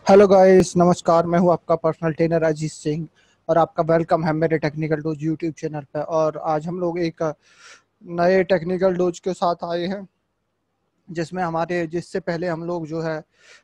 Hello guys, नमस्कार। मैं हूं आपका पर्सनल ट्रेनर अजीत सिंह और आपका वेलकम है मेरे टेक्निकल डोज यूट्यूब चैनल पर। और आज हम लोग एक नए टेक्निकल डोज के साथ आए हैं जिससे पहले हम लोग जो है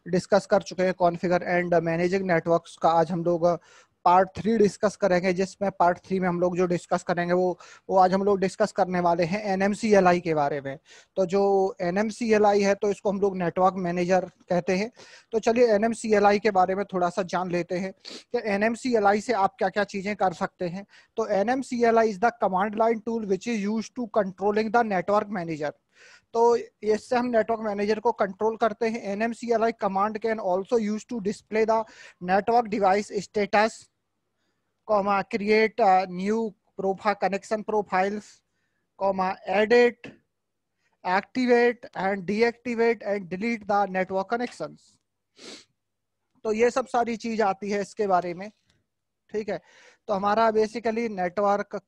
डिस्कस कर चुके हैं कॉन्फ़िगर एंड मैनेजिंग नेटवर्क्स का। आज हम लोग पार्ट 3 डिस्कस करेंगे, जिसमें पार्ट 3 में हम लोग जो डिस्कस करेंगे वो आज हम लोग डिस्कस करने वाले हैं एनएमसीएलआई के बारे में। तो जो एनएमसीएलआई है तो इसको हम लोग नेटवर्क मैनेजर कहते हैं। तो चलिए एनएमसीएलआई के बारे में थोड़ा सा जान लेते हैं कि एनएमसीएलआई से आप क्या क्या चीजें कर सकते हैं। तो NMCLI is the command line tool which is used to controlling the network manager. तो इससे हम नेटवर्क मैनेजर को कंट्रोल करते हैं। NMCLI command can also use to display the network device status, create new profile connection profiles, edit, activate and deactivate and delete the network connections। तो ये सब सारी चीज आती है इसके बारे में। ठीक है, तो हमारा बेसिकली नेटवर्क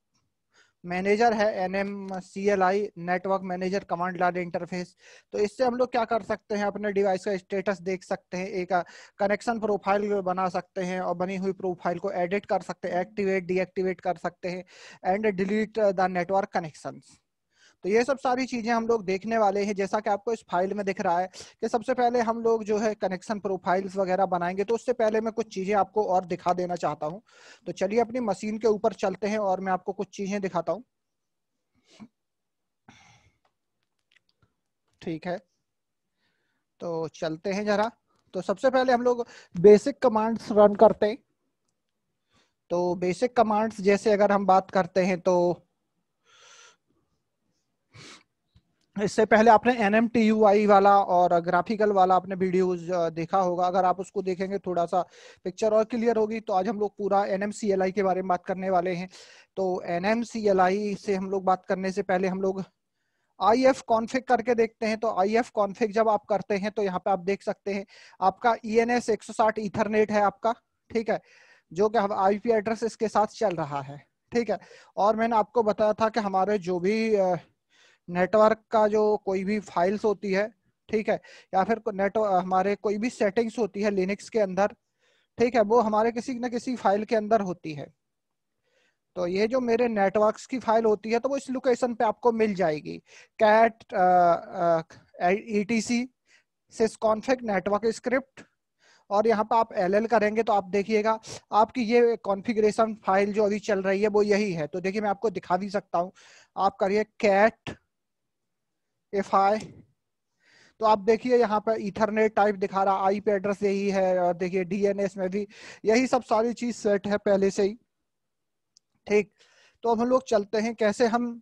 मैनेजर है NMCLI, network manager command line interface. तो इससे हम लोग क्या कर सकते हैं, अपने डिवाइस का स्टेटस देख सकते हैं, एक कनेक्शन प्रोफाइल बना सकते हैं और बनी हुई प्रोफाइल को एडिट कर सकते हैं, एक्टिवेट डीएक्टिवेट कर सकते हैं and delete the network connections. तो ये सब सारी चीजें हम लोग देखने वाले हैं। जैसा कि आपको इस फाइल में दिख रहा है कि सबसे पहले हम लोग जो है कनेक्शन प्रोफाइल्स वगैरह बनाएंगे। तो उससे पहले मैं कुछ चीजें आपको और दिखा देना चाहता हूं। तो चलिए अपनी मशीन के ऊपर चलते हैं और मैं आपको कुछ चीजें दिखाता हूं। ठीक है, तो चलते हैं जरा। तो सबसे पहले हम लोग बेसिक कमांड्स रन करते हैं। तो बेसिक कमांड्स जैसे अगर हम बात करते हैं तो इससे पहले आपने NMTUI वाला और ग्राफिकल वाला आपने वीडियोस देखा होगा। अगर आप उसको देखेंगे थोड़ा सा पिक्चर और क्लियर होगी। तो आज हम लोग पूरा NMCLI के बारे में बात करने वाले हैं। तो NMCLI से हम लोग बात करने से पहले हम लोग IF कॉन्फ़िग करके देखते हैं। तो IF कॉन्फ़िग जब आप करते हैं तो यहाँ पे आप देख सकते हैं आपका ENS 160 ईथरनेट है आपका। ठीक है, जो कि IP एड्रेस इसके साथ चल रहा है। ठीक है, और मैंने आपको बताया था कि हमारे जो भी नेटवर्क का जो कोई भी फाइल्स होती है, ठीक है, या फिर हमारे कोई भी सेटिंग्स होती है लिनक्स के अंदर, ठीक है, वो हमारे किसी न किसी फाइल के अंदर होती है। तो ये जो मेरे नेटवर्क्स की फाइल होती है तो वो इस लोकेशन पे आपको मिल जाएगी, cat etc sysconfig network script. और यहाँ पे आप LL करेंगे तो आप देखिएगा आपकी ये कॉन्फ़िगरेशन फाइल जो अभी चल रही है वो यही है। तो देखिए मैं आपको दिखा भी सकता हूँ। आप करिए कैट fi, तो आप देखिए यहाँ पर ईथरनेट टाइप दिखा रहा, IP एड्रेस यही है, और देखिए DNS में भी यही सब सारी चीज सेट है पहले से ही। ठीक, तो अब हम लोग चलते हैं कैसे हम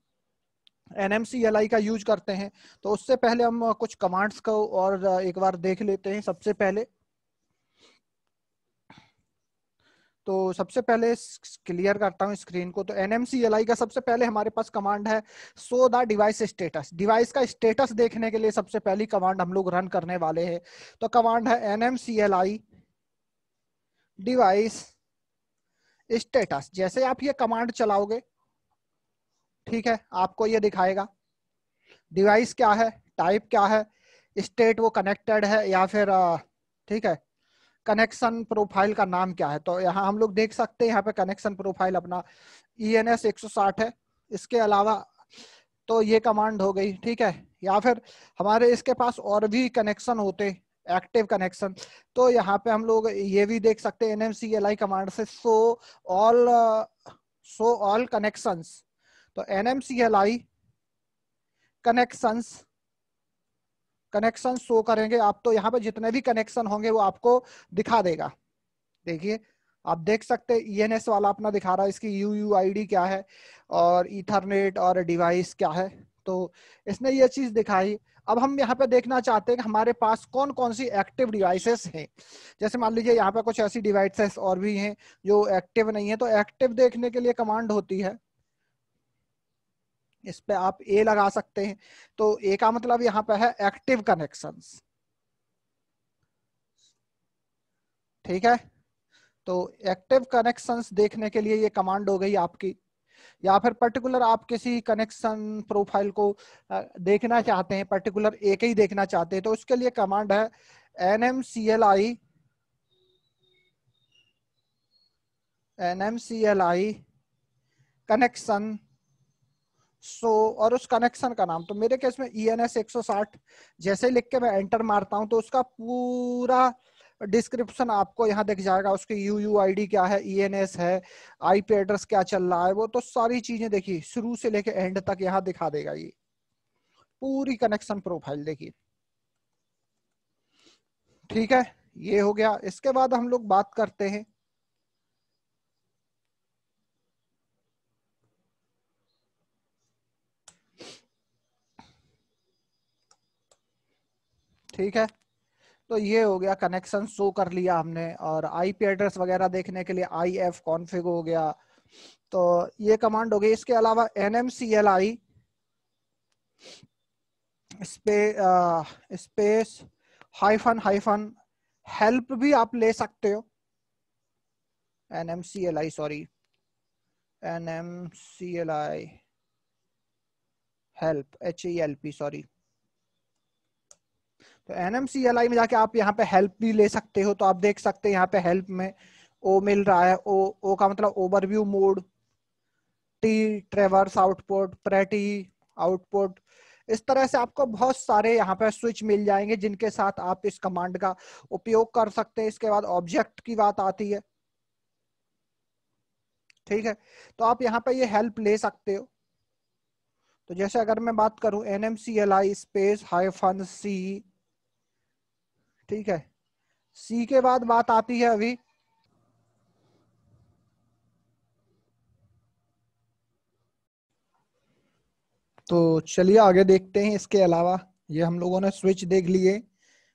NMCLI का यूज करते हैं। तो उससे पहले हम कुछ कमांड्स को और एक बार देख लेते हैं। सबसे पहले तो सबसे पहले क्लियर करता हूं स्क्रीन को। तो NMCLI का सबसे पहले हमारे पास कमांड है show the device status. Device का स्टेटस देखने के लिए सबसे पहली कमांड हम लोग रन करने वाले हैं। तो कमांड है NMCLI डिवाइस स्टेटस। जैसे आप ये कमांड चलाओगे, ठीक है, आपको ये दिखाएगा डिवाइस क्या है, टाइप क्या है, स्टेट वो कनेक्टेड है या फिर ठीक है, कनेक्शन प्रोफाइल का नाम क्या है। तो यहाँ हम लोग देख सकते हैं यहाँ पे कनेक्शन प्रोफाइल अपना ENS 160 है। इसके अलावा तो ये कमांड हो गई, ठीक है। या फिर हमारे इसके पास और भी कनेक्शन होते, एक्टिव कनेक्शन, तो यहाँ पे हम लोग ये भी देख सकते हैं NMCLI कमांड से शो ऑल कनेक्शंस। तो NMCLI कनेक्शन शो करेंगे आप। तो यहाँ पे जितने भी कनेक्शन होंगे वो आपको दिखा देगा। देखिए आप देख सकते हैं ENS वाला अपना दिखा रहा है, इसकी UUID क्या है और ईथरनेट और डिवाइस क्या है। तो इसने ये चीज दिखाई। अब हम यहाँ पे देखना चाहते हैं कि हमारे पास कौन कौन सी एक्टिव डिवाइसेस हैं। जैसे मान लीजिए यहाँ पे कुछ ऐसी डिवाइसेस और भी हैं जो एक्टिव नहीं है। तो एक्टिव देखने के लिए कमांड होती है, इस पे आप A लगा सकते हैं। तो A का मतलब यहाँ पे है एक्टिव कनेक्शंस। ठीक है, तो एक्टिव कनेक्शंस देखने के लिए ये कमांड हो गई आपकी। या फिर पर्टिकुलर आप किसी कनेक्शन प्रोफाइल को देखना चाहते हैं, पर्टिकुलर एक ही देखना चाहते हैं, तो उसके लिए कमांड है NMCLI NMCLI कनेक्शन और उस कनेक्शन का नाम, तो मेरे केस में ENS 160 जैसे लिख के मैं एंटर मारता हूं तो उसका पूरा डिस्क्रिप्शन आपको यहाँ दिख जाएगा। उसकी UUID क्या है, ENS है, IP एड्रेस क्या चल रहा है, वो तो सारी चीजें देखिए शुरू से लेके एंड तक यहाँ दिखा देगा। ये पूरी कनेक्शन प्रोफाइल देखिए। ठीक है, ये हो गया। इसके बाद हम लोग बात करते हैं ठीक है, तो ये हो गया कनेक्शन शो कर लिया हमने। और IP एड्रेस वगैरह देखने के लिए IF कॉन्फ़िग हो गया, तो ये कमांड हो गई। इसके अलावा NMCLI स्पेस हाइफन हेल्प भी आप ले सकते हो। NMCLI sorry NMCLI help HELP sorry. तो NMCLI में जाके आप यहाँ पे हेल्प भी ले सकते हो। तो आप देख सकते हैं यहाँ पे हेल्प में O मिल रहा है। ओ का मतलब overview mode, T ट्रेवर्स output, pretty output. इस तरह से आपको बहुत सारे यहाँ पे स्विच मिल जाएंगे जिनके साथ आप इस कमांड का उपयोग कर सकते हैं। इसके बाद ऑब्जेक्ट की बात आती है। ठीक है, तो आप यहाँ पे ये हेल्प ले सकते हो। तो जैसे अगर मैं बात करूं NMCLI स्पेस हाइफन C, ठीक है, C के बाद बात आती है अभी तो चलिए आगे देखते हैं। इसके अलावा ये हम लोगों ने स्विच देख लिए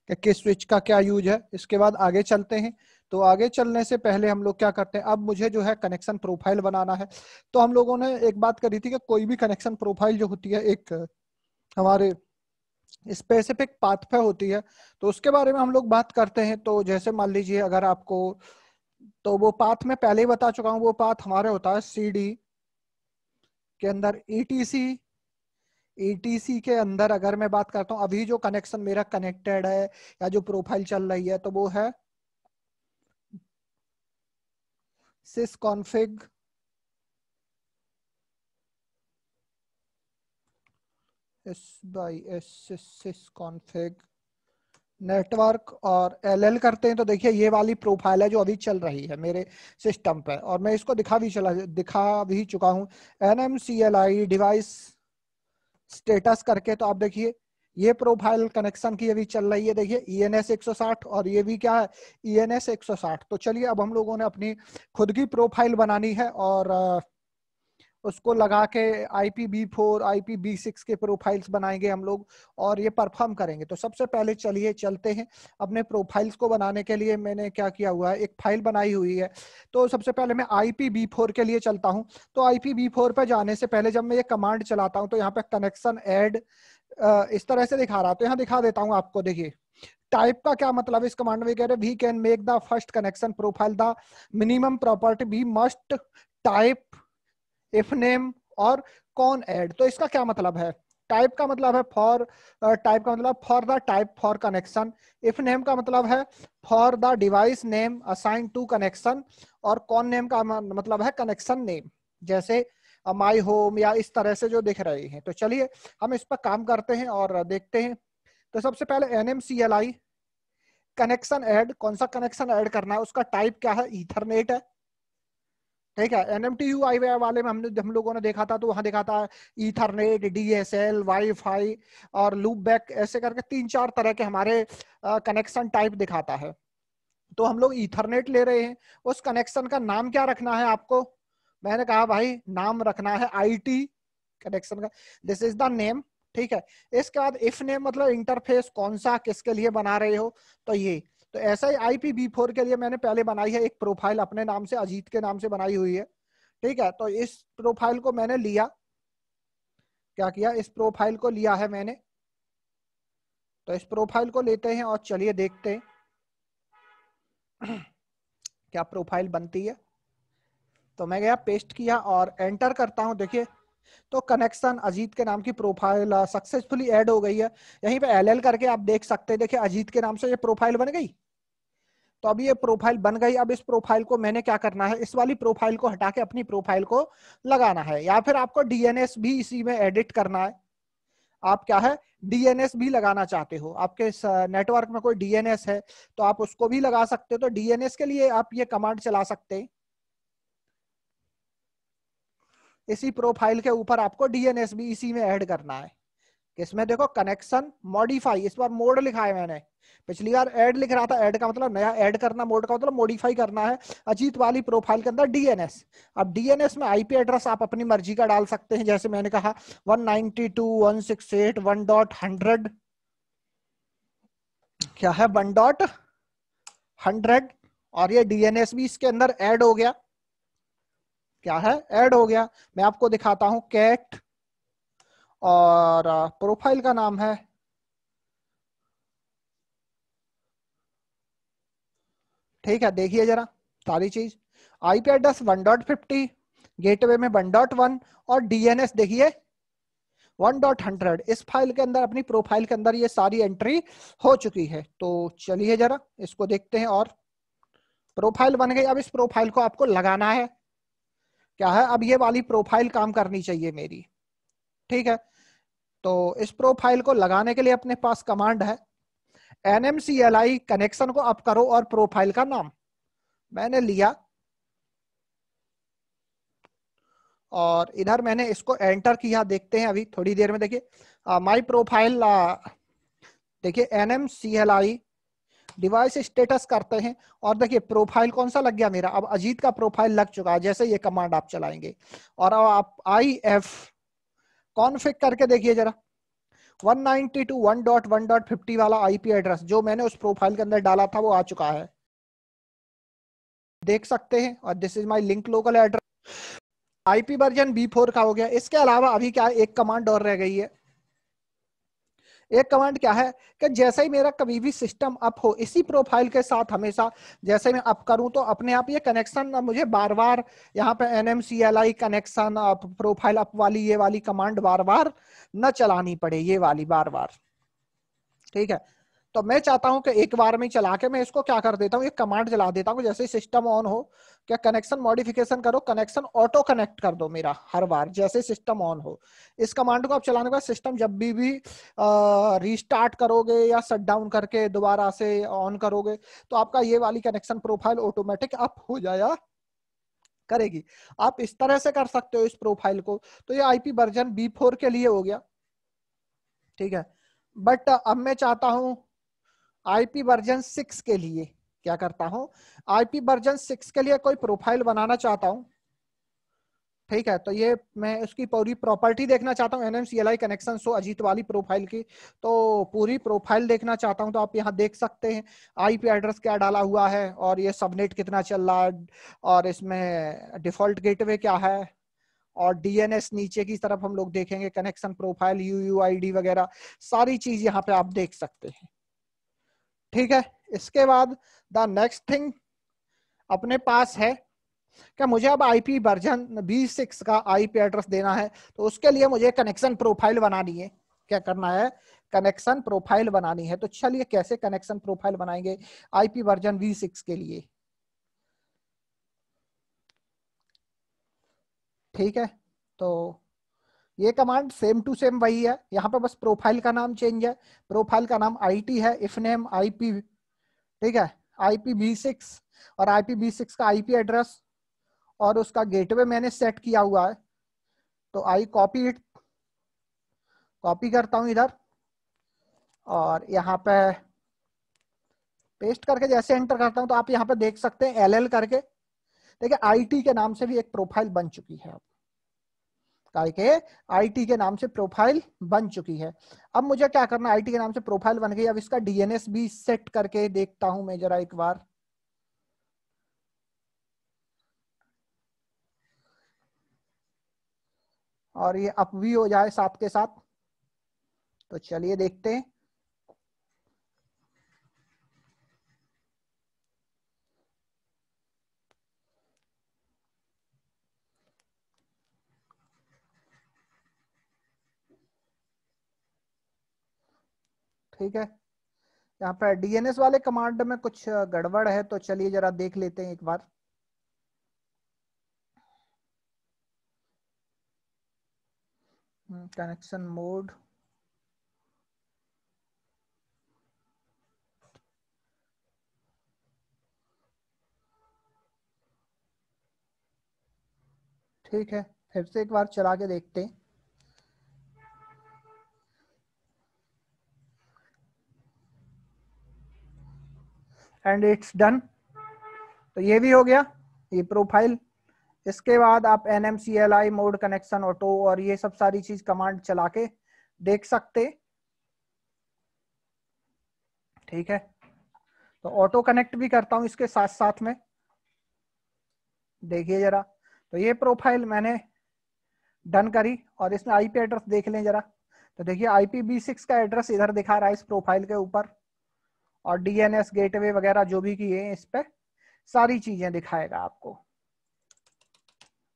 कि किस स्विच का क्या यूज है। इसके बाद आगे चलते हैं। तो आगे चलने से पहले हम लोग क्या करते हैं, अब मुझे जो है कनेक्शन प्रोफाइल बनाना है। तो हम लोगों ने एक बात करी थी कि कोई भी कनेक्शन प्रोफाइल जो होती है एक हमारे स्पेसिफिक पाथ पे होती है। तो उसके बारे में हम लोग बात करते हैं। तो जैसे मान लीजिए अगर आपको, तो वो पाथ मैं पहले ही बता चुका हूँ, वो पाथ हमारे होता है CD के अंदर ETC के अंदर अगर मैं बात करता हूँ, अभी जो कनेक्शन मेरा कनेक्टेड है या जो प्रोफाइल चल रही है, तो वो है sysconfig sysconfig नेटवर्क और LL करते हैं। तो देखिए ये वाली प्रोफाइल है जो अभी चल रही है मेरे सिस्टम पे, और मैं इसको दिखा भी चुका हूँ NMCLI डिवाइस स्टेटस करके। तो आप देखिए ये प्रोफाइल कनेक्शन की अभी चल रही है। देखिए ENS 160 और ये भी क्या है, ENS 160। तो चलिए अब हम लोगों ने अपनी खुद की प्रोफाइल बनानी है और उसको लगा के IPv4 IPv6 के प्रोफाइल्स बनाएंगे हम लोग और ये परफॉर्म करेंगे। तो सबसे पहले चलिए चलते हैं अपने प्रोफाइल्स को बनाने के लिए। मैंने क्या किया हुआ है, एक फाइल बनाई हुई है। तो सबसे पहले मैं IPv4 के लिए चलता हूं। तो IPv4 पे जाने से पहले जब मैं ये कमांड चलाता हूं तो यहाँ पे कनेक्शन ऐड इस तरह से दिखा रहा है। तो यहाँ दिखा देता हूँ आपको। देखिए टाइप का क्या मतलब है इस कमांड में, कह रहे we can make the first connection profile the minimum property be must type if name और कौन ऐड। तो इसका क्या मतलब है, टाइप का मतलब है फॉर, टाइप का मतलब for the type for connection, if name का मतलब है for the device name assign to connection, और कौन नेम का मतलब है कनेक्शन नेम, जैसे माई होम या इस तरह से जो दिख रहे हैं। तो चलिए हम इस पर काम करते हैं और देखते हैं। तो सबसे पहले NMCLI कनेक्शन ऐड, कौन सा कनेक्शन ऐड करना है, उसका टाइप क्या है, ईथरनेट है। ठीक है, NMTUI वाले में हम लोगों ने देखा था, तो वहां देखा था ईथरनेट, DSL, वाईफाई और लूप बैक, ऐसे करके 3-4 तरह के हमारे कनेक्शन टाइप दिखाता है। तो हम लोग ईथरनेट ले रहे हैं। उस कनेक्शन का नाम क्या रखना है आपको, मैंने कहा भाई नाम रखना है IT कनेक्शन का, दिस इज द नेम। ठीक है, इसके बाद इफ नेम मतलब इंटरफेस कौन सा किसके लिए बना रहे हो, तो ये। तो ऐसा ही IPv4 के लिए मैंने पहले बनाई है एक प्रोफाइल अपने नाम से, अजीत के नाम से बनाई हुई है। ठीक है, तो इस प्रोफाइल को मैंने लिया, क्या किया, इस प्रोफाइल को लिया है मैंने। तो इस प्रोफाइल को लेते हैं और चलिए देखते हैं क्या प्रोफाइल बनती है। तो मैं गया, पेस्ट किया और एंटर करता हूं। देखिए तो कनेक्शन अजीत के नाम की प्रोफाइल सक्सेसफुली ऐड हो गई है। यहीं पे LL करके आप देख सकते हैं। देखिए अजीत के नाम से ये प्रोफाइल बन गई। तो अब ये प्रोफाइल बन गई। अब इस प्रोफाइल को मैंने क्या करना है, इस वाली प्रोफाइल को हटा के अपनी प्रोफाइल को लगाना है, या फिर आपको डीएनएस भी इसी में एडिट करना है। आप क्या है, डीएनएस भी लगाना चाहते हो, आपके नेटवर्क में कोई डीएनएस है तो आप उसको भी लगा सकते हो। तो डीएनएस के लिए आप ये कमांड चला सकते हैं, इसी प्रोफाइल के ऊपर आपको डीएनएस भी इसी में ऐड करना है। इसमें देखो कनेक्शन मॉडिफाई, इस बार मोड लिखा है मैंने, पिछली बार ऐड लिख रहा था, ऐड का मतलब नया ऐड करना, मोड का मतलब मॉडिफाई करना है अजीत वाली प्रोफाइल के अंदर डीएनएस। अब डीएनएस में आईपी एड्रेस आप अपनी मर्जी का डाल सकते हैं, जैसे मैंने कहा 192.168.1.100, क्या है 1.100, और ये डीएनएस भी इसके अंदर ऐड हो गया, क्या है ऐड हो गया। मैं आपको दिखाता हूं, कैट और प्रोफाइल का नाम है, ठीक है देखिए जरा सारी चीज, आईपी एड्रेस 1.50, गेटवे में 1.1 और डीएनएस देखिए 1.100। इस फाइल के अंदर, अपनी प्रोफाइल के अंदर ये सारी एंट्री हो चुकी है। तो चलिए जरा इसको देखते हैं, और प्रोफाइल बन गई। अब इस प्रोफाइल को आपको लगाना है, क्या है अब ये वाली प्रोफाइल काम करनी चाहिए मेरी, ठीक है। तो इस प्रोफाइल को लगाने के लिए अपने पास कमांड है nmcli, कनेक्शन को अप करो और प्रोफाइल का नाम मैंने लिया, और इधर मैंने इसको एंटर किया, देखते हैं अभी थोड़ी देर में। देखिए माई प्रोफाइल, देखिए nmcli डिवाइस स्टेटस करते हैं, और देखिए प्रोफाइल कौन सा लग गया मेरा, अब अजीत का प्रोफाइल लग चुका है जैसे ये कमांड आप चलाएंगे। और अब आप IF कॉन्फ़िग करके देखिए जरा, 192.1.1.50 वाला आईपी एड्रेस जो मैंने उस प्रोफाइल के अंदर डाला था वो आ चुका है, देख सकते हैं। और this is my link local address, IP version B4 का हो गया। इसके अलावा अभी क्या है, एक कमांड और रह गई है। एक कमांड क्या है कि जैसे ही मेरा कभी भी सिस्टम अप हो, इसी प्रोफाइल के साथ हमेशा जैसे मैं अप करूं तो अपने आप ये कनेक्शन मुझे बार बार यहाँ पे nmcli कनेक्शन प्रोफाइल अप वाली ये वाली कमांड बार बार न चलानी पड़े, ये वाली बार बार, ठीक है। तो मैं चाहता हूं कि एक बार में चला के मैं इसको क्या कर देता हूँ, एक कमांड चला देता हूँ, जैसे सिस्टम ऑन हो, क्या कनेक्शन मॉडिफिकेशन करो, कनेक्शन ऑटो कनेक्ट कर दो मेरा हर बार जैसे सिस्टम ऑन हो। इस कमांड को आप चलाने के बाद सिस्टम जब भी रीस्टार्ट करोगे या शट डाउन करके दोबारा से ऑन करोगे तो आपका ये वाली कनेक्शन प्रोफाइल ऑटोमेटिक अप हो जाएगा करेगी। आप इस तरह से कर सकते हो इस प्रोफाइल को। तो ये आईपी वर्जन B4 के लिए हो गया, ठीक है। बट अब मैं चाहता हूं आईपी वर्जन 6 के लिए, क्या करता हूं, आईपी वर्जन 6 के लिए कोई प्रोफाइल बनाना चाहता हूं, ठीक है। तो ये मैं उसकी पूरी प्रॉपर्टी देखना चाहता हूँ, nmcli कनेक्शन सो अजीत वाली प्रोफाइल की, तो पूरी प्रोफाइल देखना चाहता हूं। तो आप यहाँ देख सकते हैं आईपी एड्रेस क्या डाला हुआ है, और ये सबनेट कितना चल रहा है, और इसमें डिफॉल्ट गेटवे क्या है, और डीएनएस नीचे की तरफ हम लोग देखेंगे, कनेक्शन प्रोफाइल यूयूआईडी वगैरह सारी चीज यहाँ पे आप देख सकते हैं, ठीक है। इसके बाद द नेक्स्ट थिंग अपने पास है क्या, मुझे अब आईपी वर्जन B6 का आईपी एड्रेस देना है, तो उसके लिए मुझे कनेक्शन प्रोफाइल बनानी है। क्या करना है, कनेक्शन प्रोफाइल बनानी है। तो चलिए कैसे कनेक्शन प्रोफाइल बनाएंगे आईपी वर्जन B6 के लिए, ठीक है। तो ये कमांड सेम टू सेम वही है, यहाँ पे बस प्रोफाइल का नाम चेंज है, प्रोफाइल का नाम IT है, इफ नेम IP, ठीक है, IPv6, और IPv6 का आईपी एड्रेस और उसका गेटवे मैंने सेट किया हुआ है। तो आई कॉपी इट, कॉपी करता हूं इधर, और यहाँ पे पेस्ट करके जैसे एंटर करता हूं तो आप यहाँ पे देख सकते हैं LL करके, देखिए IT के नाम से भी एक प्रोफाइल बन चुकी है, काय के IT के नाम से प्रोफाइल बन चुकी है। अब मुझे क्या करना, IT के नाम से प्रोफाइल बन गई, अब इसका डीएनएस भी सेट करके देखता हूं मैं जरा एक बार, और ये अप भी हो जाए साथ के साथ। तो चलिए देखते हैं, ठीक है। यहाँ पर डीएनएस वाले कमांड में कुछ गड़बड़ है, तो चलिए जरा देख लेते हैं एक बार। कनेक्शन मोड, ठीक है, फिर से एक बार चला के देखते हैं। And it's done. तो ये भी हो गया, ये प्रोफाइल। इसके बाद आप NMCLI मोड, कनेक्शन ऑटो और ये सब सारी चीज कमांड चला के देख सकते। ठीक है, तो ऑटो कनेक्ट भी करता हूं इसके साथ साथ में, देखिए जरा। तो ये प्रोफाइल मैंने डन करी और इसमें आईपी एड्रेस देख लें जरा। तो देखिए IPv6 का एड्रेस इधर दिखा रहा है इस प्रोफाइल के ऊपर, और DNS गेटवे वगैरह जो भी किए हैं इस पे सारी चीजें दिखाएगा आपको।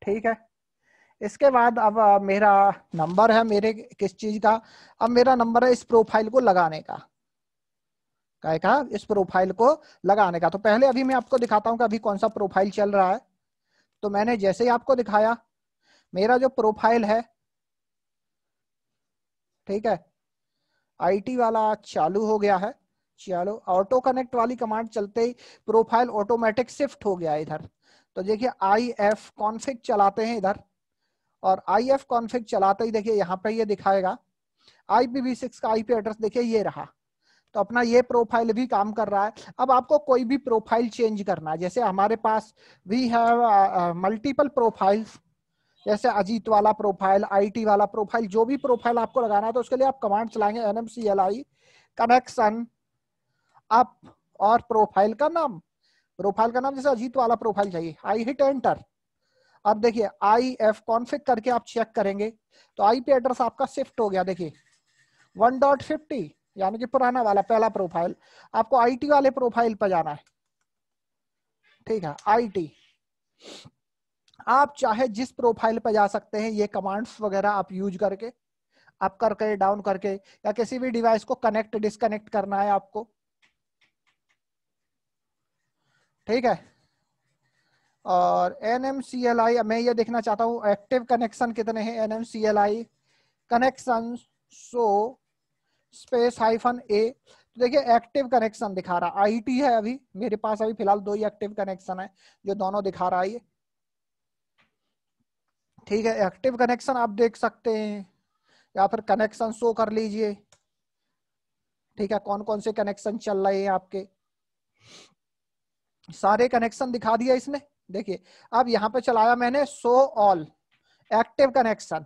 ठीक है, इसके बाद अब मेरा नंबर है, मेरे किस चीज का, अब मेरा नंबर है इस प्रोफाइल को लगाने का, क्या कहा, इस प्रोफाइल को लगाने का। तो पहले अभी मैं आपको दिखाता हूं कि अभी कौन सा प्रोफाइल चल रहा है। तो मैंने जैसे ही आपको दिखाया, मेरा जो प्रोफाइल है, ठीक है, IT वाला चालू हो गया है। चलो, ऑटो कनेक्ट वाली कमांड चलते ही प्रोफाइल ऑटोमेटिक शिफ्ट हो गया इधर। तो देखिए IF कॉन्फ़िग चलाते हैं इधर, और IF कॉन्फ़िग चलाते ही देखिए यहाँ पे ये दिखाएगा IPv6 का IP एड्रेस, देखिए ये रहा। तो अपना ये प्रोफाइल भी काम कर रहा है। अब आपको कोई भी प्रोफाइल चेंज करना है, जैसे हमारे पास वी हैव मल्टीपल प्रोफाइल्स, जैसे अजीत वाला प्रोफाइल, IT वाला प्रोफाइल, जो भी प्रोफाइल आपको लगाना है, तो उसके लिए आप कमांड चलाएंगे NMCLI कनेक्शन अप और प्रोफाइल का नाम। प्रोफाइल का नाम जैसे अजीत वाला प्रोफाइल चाहिए, आई हिट एंटर। अब देखिए IF कॉन्फ़िग करके आप चेक करेंगे तो IP एड्रेस आपका शिफ्ट हो गया। देखिए 1.50 यानी कि पुराना वाला पहला प्रोफाइल, आपको IT वाले प्रोफाइल पर जाना है। ठीक है, IT आप चाहे जिस प्रोफाइल पर जा सकते हैं, ये कमांड्स वगैरह आप यूज करके, अप करके, डाउन करके, या किसी भी डिवाइस को कनेक्ट डिस्कनेक्ट करना है आपको। ठीक है, और NMCLI मैं ये देखना चाहता हूँ एक्टिव कनेक्शन कितने हैं। NMCLI connection so space -A। तो देखिए एक्टिव कनेक्शन दिखा रहा, IT है अभी मेरे पास, अभी फिलहाल 2 ही एक्टिव कनेक्शन है जो दोनों दिखा रहा है ये। ठीक है, एक्टिव कनेक्शन आप देख सकते हैं, या फिर कनेक्शन शो कर लीजिए। ठीक है, कौन कौन से कनेक्शन चल रहे हैं आपके, सारे कनेक्शन दिखा दिया इसने। देखिए अब यहाँ पे चलाया मैंने शो ऑल एक्टिव कनेक्शन,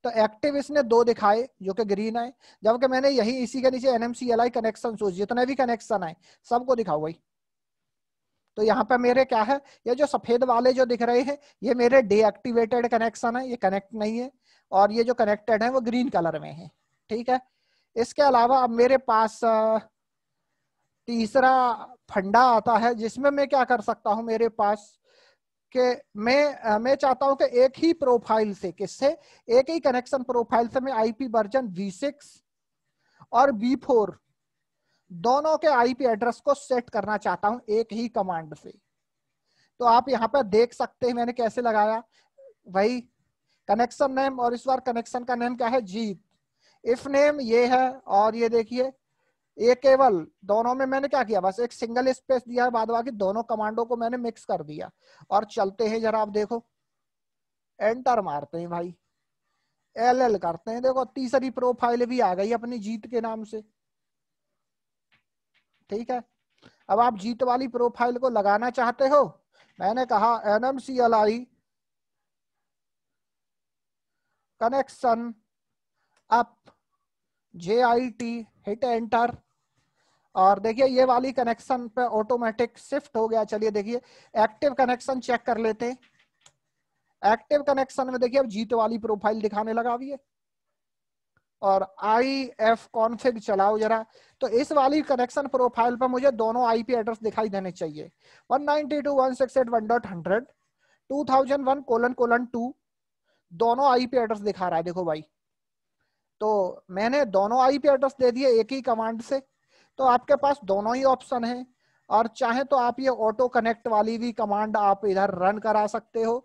तो एक्टिव इसने 2 दिखाए जो कि ग्रीन है, जबकि मैंने यही इसी के नीचे NMCLI कनेक्शन शो, जितने भी कनेक्शन है सबको दिखाओ भाई। तो यहाँ पे मेरे क्या है, ये जो सफेद वाले जो दिख रहे हैं ये मेरे डीएक्टिवेटेड कनेक्शन है, ये कनेक्ट नहीं है, और ये जो कनेक्टेड है वो ग्रीन कलर में है। ठीक है, इसके अलावा अब मेरे पास तीसरा फंडा आता है, जिसमें मैं क्या कर सकता हूं, मेरे पास कि मैं चाहता हूं कि एक ही प्रोफाइल से, किससे, एक ही कनेक्शन प्रोफाइल से मैं IP वर्जन V6 और V4 दोनों के IP एड्रेस को सेट करना चाहता हूं एक ही कमांड से। तो आप यहाँ पर देख सकते हैं मैंने कैसे लगाया, वही कनेक्शन नेम, और इस बार कनेक्शन का नेम क्या है, जीत। इफ नेम ये है, और ये देखिए ये केवल दोनों में मैंने क्या किया, बस एक सिंगल स्पेस दिया है, बाद बाकी दोनों कमांडों को मैंने मिक्स कर दिया। और चलते हैं जरा, आप देखो, एंटर मारते हैं भाई, LL करते हैं, देखो तीसरी प्रोफाइल भी आ गई अपनी जीत के नाम से। ठीक है, अब आप जीत वाली प्रोफाइल को लगाना चाहते हो, मैंने कहा NMCLI connection up JIT, hit enter, और देखिए ये वाली कनेक्शन पे ऑटोमेटिक शिफ्ट हो गया। चलिए देखिए एक्टिव कनेक्शन चेक कर लेते हैं। एक्टिव कनेक्शन में देखिए अब जीत वाली प्रोफाइल दिखाने लगा अभी ये, और IF कॉन्फ़िग चलाओ जरा। तो इस वाली कनेक्शन प्रोफाइल पर मुझे दोनों IP एड्रेस दिखाई देने चाहिए, 192.168.100 2001::2 दोनों IP एड्रेस दिखा रहा है, देखो भाई। तो मैंने दोनों IP एड्रेस दे दिए एक ही कमांड से। तो आपके पास दोनों ही ऑप्शन है, और चाहे तो आप ये ऑटो कनेक्ट वाली भी कमांड आप इधर रन करा सकते हो।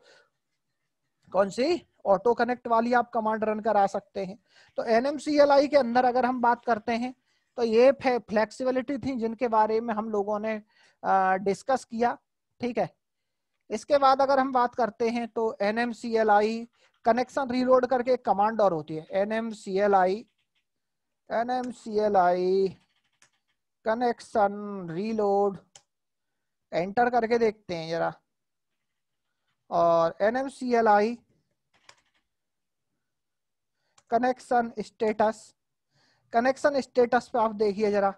कौन सी? ऑटो कनेक्ट वाली आप कमांड रन करा सकते हैं। तो NMCLI के अंदर अगर हम बात करते हैं तो ये फ्लेक्सिबिलिटी थी जिनके बारे में हम लोगों ने डिस्कस किया, ठीक है। इसके बाद अगर हम बात करते हैं तो NMCLI कनेक्शन रीलोड करके एक कमांड और होती है, NMCLI कनेक्शन रीलोड, एंटर करके देखते हैं जरा। और NMCLI कनेक्शन स्टेटस पे आप देखिए जरा,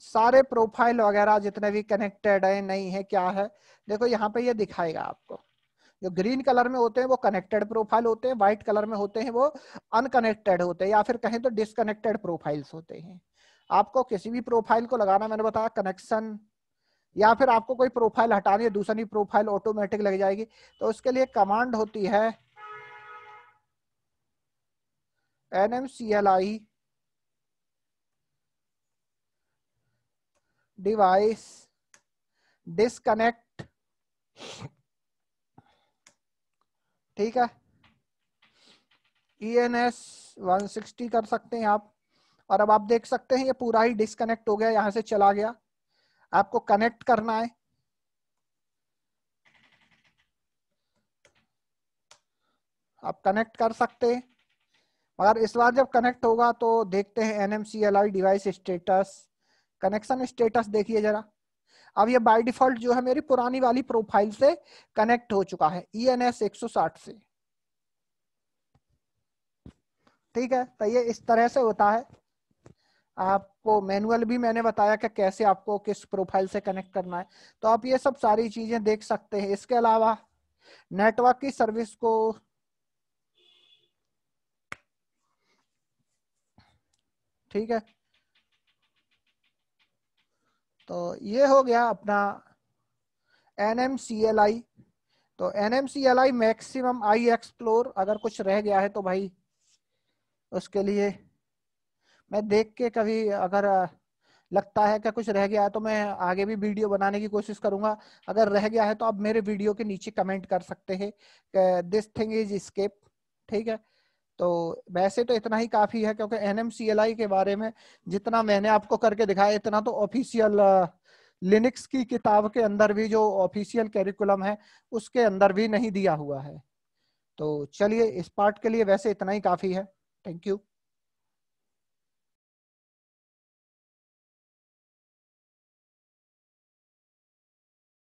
सारे प्रोफाइल वगैरह जितने भी कनेक्टेड है नहीं है क्या है, देखो यहाँ पे ये दिखाएगा आपको। जो ग्रीन कलर में होते हैं वो कनेक्टेड प्रोफाइल होते हैं, व्हाइट कलर में होते हैं वो अनकनेक्टेड होते हैं, या फिर कहें तो डिसकनेक्टेड प्रोफाइल्स होते हैं। आपको किसी भी प्रोफाइल को लगाना, मैंने बताया कनेक्शन, या फिर आपको कोई प्रोफाइल हटानी है दूसरी प्रोफाइल ऑटोमेटिक लग जाएगी, तो उसके लिए कमांड होती है NMCLI डिवाइस डिसकनेक्ट, ठीक है। ENS 160 कर सकते हैं आप। और अब आप देख सकते हैं ये पूरा ही डिसकनेक्ट हो गया, यहां से चला गया। आपको कनेक्ट करना है, आप कनेक्ट कर सकते हैं। मगर इस बार जब कनेक्ट होगा तो देखते हैं NMCLI device status, connection status देखिए जरा। अब ये बाय डिफॉल्ट जो है मेरी पुरानी वाली प्रोफाइल से कनेक्ट हो चुका है, ENS 160 से, ठीक है। तो ये इस तरह से होता है। आपको मैनुअल भी मैंने बताया कि कैसे आपको किस प्रोफाइल से कनेक्ट करना है, तो आप ये सब सारी चीजें देख सकते हैं। इसके अलावा नेटवर्क की सर्विस को, ठीक है, तो ये हो गया अपना NMCLI। तो NMCLI मैक्सिमम आई एक्सप्लोर, अगर कुछ रह गया है तो भाई उसके लिए मैं देख के कभी अगर लगता है कि कुछ रह गया है तो मैं आगे भी वीडियो बनाने की कोशिश करूंगा। अगर रह गया है तो आप मेरे वीडियो के नीचे कमेंट कर सकते हैं कि दिस थिंग इज स्किप, ठीक है। तो वैसे तो इतना ही काफी है, क्योंकि NMCLI के बारे में जितना मैंने आपको करके दिखाया इतना तो ऑफिशियल लिनक्स की किताब के अंदर भी, जो ऑफिशियल कैरिकुलम है उसके अंदर भी नहीं दिया हुआ है। तो चलिए इस पार्ट के लिए वैसे इतना ही काफी है। Thank you.